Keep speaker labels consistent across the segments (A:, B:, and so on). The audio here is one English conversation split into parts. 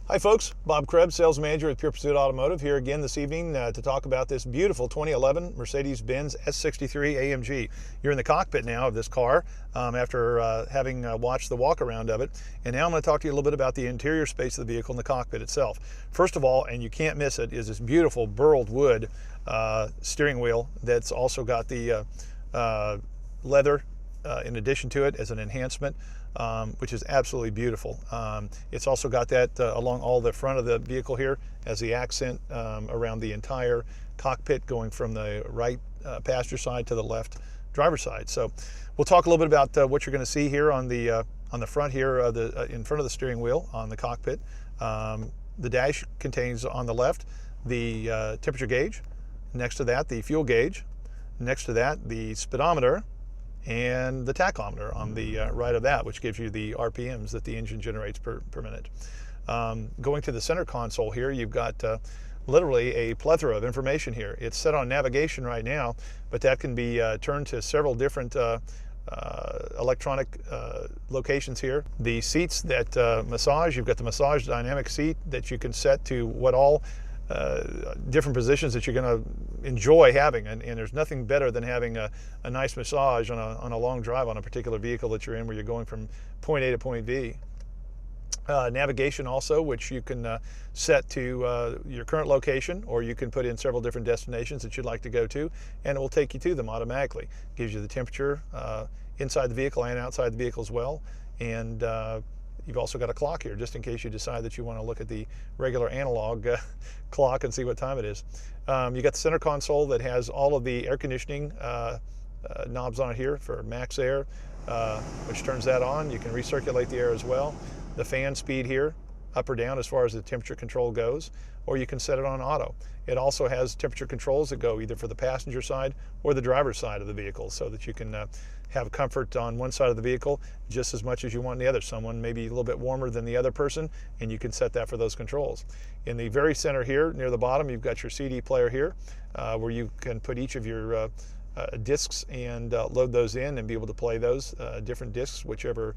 A: Hi folks, Bob Krebs, Sales Manager at Pure Pursuit Automotive, here again this evening to talk about this beautiful 2011 Mercedes Benz S63 AMG. You're in the cockpit now of this car after having watched the walk around of it, and now I'm going to talk to you a little bit about the interior space of the vehicle and the cockpit itself. First of all, and you can't miss it, is this beautiful burled wood steering wheel that's also got the leather in addition to it as an enhancement. Which is absolutely beautiful. It's also got that along all the front of the vehicle here as the accent around the entire cockpit, going from the right passenger side to the left driver's side. So we'll talk a little bit about what you're going to see here on the front here, in front of the steering wheel on the cockpit. The dash contains on the left the temperature gauge, next to that the fuel gauge, next to that the speedometer, and the tachometer on the right of that, which gives you the RPMs that the engine generates per minute. Going to the center console here, you've got literally a plethora of information here. It's set on navigation right now, but that can be turned to several different electronic locations here. The seats that massage, you've got the massage dynamic seat that you can set to what all different positions that you're going to enjoy having, and there's nothing better than having a nice massage on a long drive on a particular vehicle that you're in, where you're going from point A to point B. Navigation also, which you can set to your current location, or you can put in several different destinations that you'd like to go to, and it will take you to them automatically. Gives you the temperature inside the vehicle and outside the vehicle as well, and you've also got a clock here, just in case you decide that you want to look at the regular analog clock and see what time it is. You got the center console that has all of the air conditioning knobs on it here for max air, which turns that on. You can recirculate the air as well. The fan speed here, up or down as far as the temperature control goes, or you can set it on auto. It also has temperature controls that go either for the passenger side or the driver's side of the vehicle, so that you can have comfort on one side of the vehicle just as much as you want on the other. Someone maybe a little bit warmer than the other person, and you can set that for those controls. In the very center here, near the bottom, you've got your CD player here, where you can put each of your discs and load those in and be able to play those different discs, whichever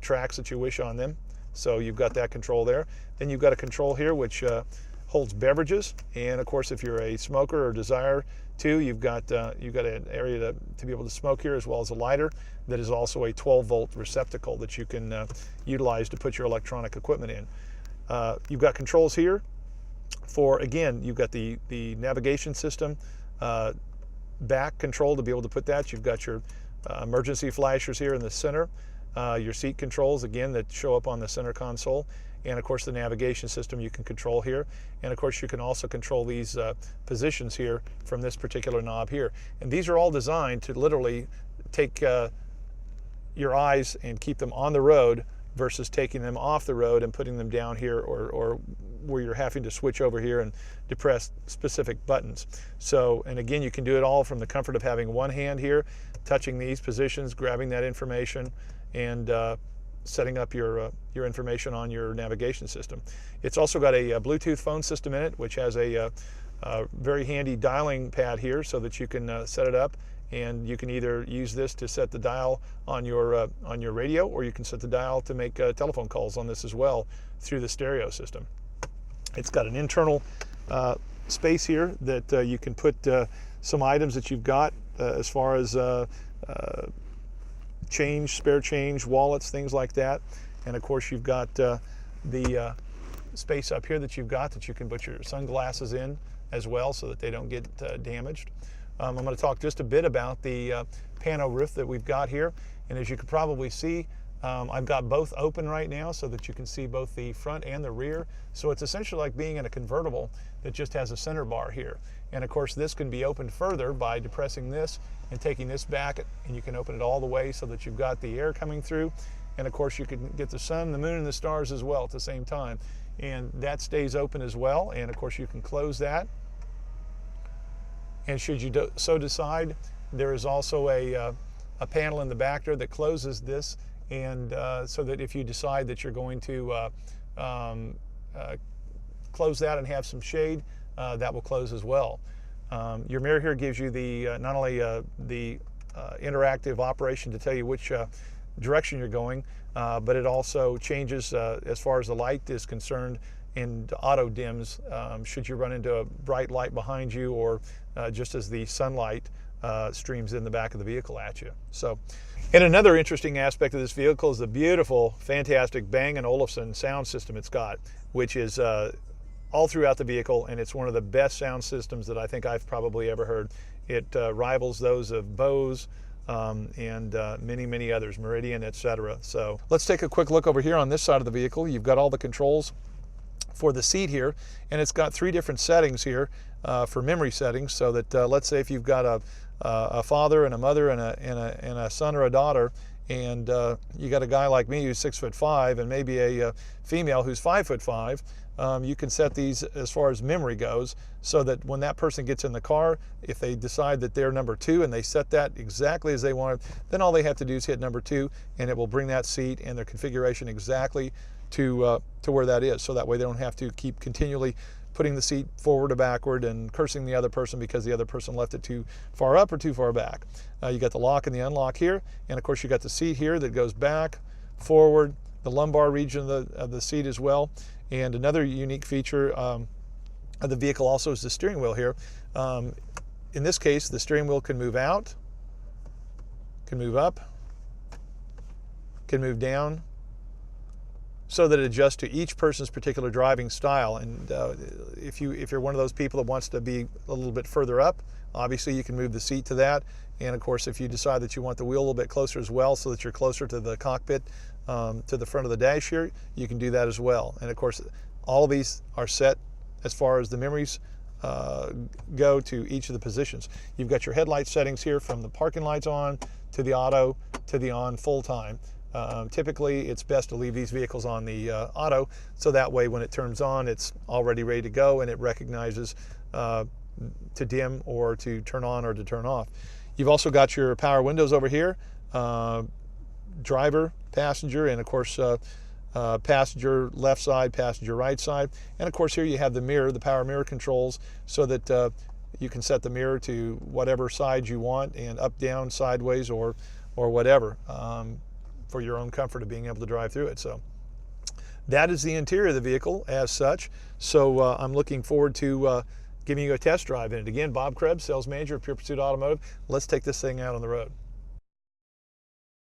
A: tracks that you wish on them. So you've got that control there. Then you've got a control here which holds beverages, and of course if you're a smoker or desire to, you've got an area to be able to smoke here, as well as a lighter that is also a 12-volt receptacle that you can utilize to put your electronic equipment in. You've got controls here for, again, you've got the navigation system, back control to be able to put that. You've got your emergency flashers here in the center, your seat controls, again, that show up on the center console, and of course the navigation system you can control here, and of course you can also control these positions here from this particular knob here. And these are all designed to literally take your eyes and keep them on the road versus taking them off the road and putting them down here, or where you're having to switch over here and depress specific buttons. So, and again, you can do it all from the comfort of having one hand here, touching these positions, grabbing that information, and setting up your information on your navigation system. It's also got a Bluetooth phone system in it, which has a very handy dialing pad here, so that you can set it up, and you can either use this to set the dial on your radio, or you can set the dial to make telephone calls on this as well through the stereo system. It's got an internal space here that you can put some items that you've got as far as change, spare change, wallets, things like that. And of course you've got the space up here that you can put your sunglasses in as well, so that they don't get damaged. I'm going to talk just a bit about the pano roof that we've got here, and as you can probably see, I've got both open right now so that you can see both the front and the rear. So it's essentially like being in a convertible that just has a center bar here. And of course this can be opened further by depressing this and taking this back, and you can open it all the way so that you've got the air coming through. And of course you can get the sun, the moon, and the stars as well at the same time. And that stays open as well. And of course you can close that. And should you so decide, there is also a panel in the back there that closes this, and so that if you decide that you're going to close that and have some shade, that will close as well. Your mirror here gives you the not only the interactive operation to tell you which direction you're going, but it also changes as far as the light is concerned. and auto dims should you run into a bright light behind you, or just as the sunlight streams in the back of the vehicle at you. So, and another interesting aspect of this vehicle is the beautiful, fantastic Bang & Olufsen sound system it's got, which is all throughout the vehicle, and it's one of the best sound systems that I think I've probably ever heard. It rivals those of Bose and many others, Meridian, etc. So let's take a quick look over here on this side of the vehicle. You've got all the controls for the seat here, and it's got 3 different settings here for memory settings, so that let's say if you've got a father and a mother and a son or a daughter, and you got a guy like me who's 6'5" and maybe a female who's 5'5", you can set these as far as memory goes, so that when that person gets in the car, if they decide that they're number 2 and they set that exactly as they want it, then all they have to do is hit number 2, and it will bring that seat and their configuration exactly to where that is. So that way they don't have to keep continually putting the seat forward or backward and cursing the other person because the other person left it too far up or too far back. You got the lock and the unlock here, and of course you got the seat here that goes back, forward, the lumbar region of the seat as well. And another unique feature of the vehicle also is the steering wheel here. In this case, the steering wheel can move out, can move up, can move down, so that it adjusts to each person's particular driving style. And if you're one of those people that wants to be a little bit further up, obviously you can move the seat to that. And of course, if you decide that you want the wheel a little bit closer as well, so that you're closer to the cockpit, to the front of the dash here, you can do that as well. And of course, all of these are set as far as the memories go to each of the positions. You've got your headlight settings here, from the parking lights on to the auto to the on full time. Typically, it's best to leave these vehicles on the auto, so that way when it turns on, it's already ready to go, and it recognizes to dim or to turn on or to turn off. You've also got your power windows over here, driver, passenger, and of course passenger left side, passenger right side. And of course here you have the mirror, the power mirror controls, so that you can set the mirror to whatever side you want, and up, down, sideways, or whatever, for your own comfort of being able to drive through it. So that is the interior of the vehicle as such. So I'm looking forward to giving you a test drive in it. Again, Bob Krebs, Sales Manager of Pure Pursuit Automotive. Let's take this thing out on the road.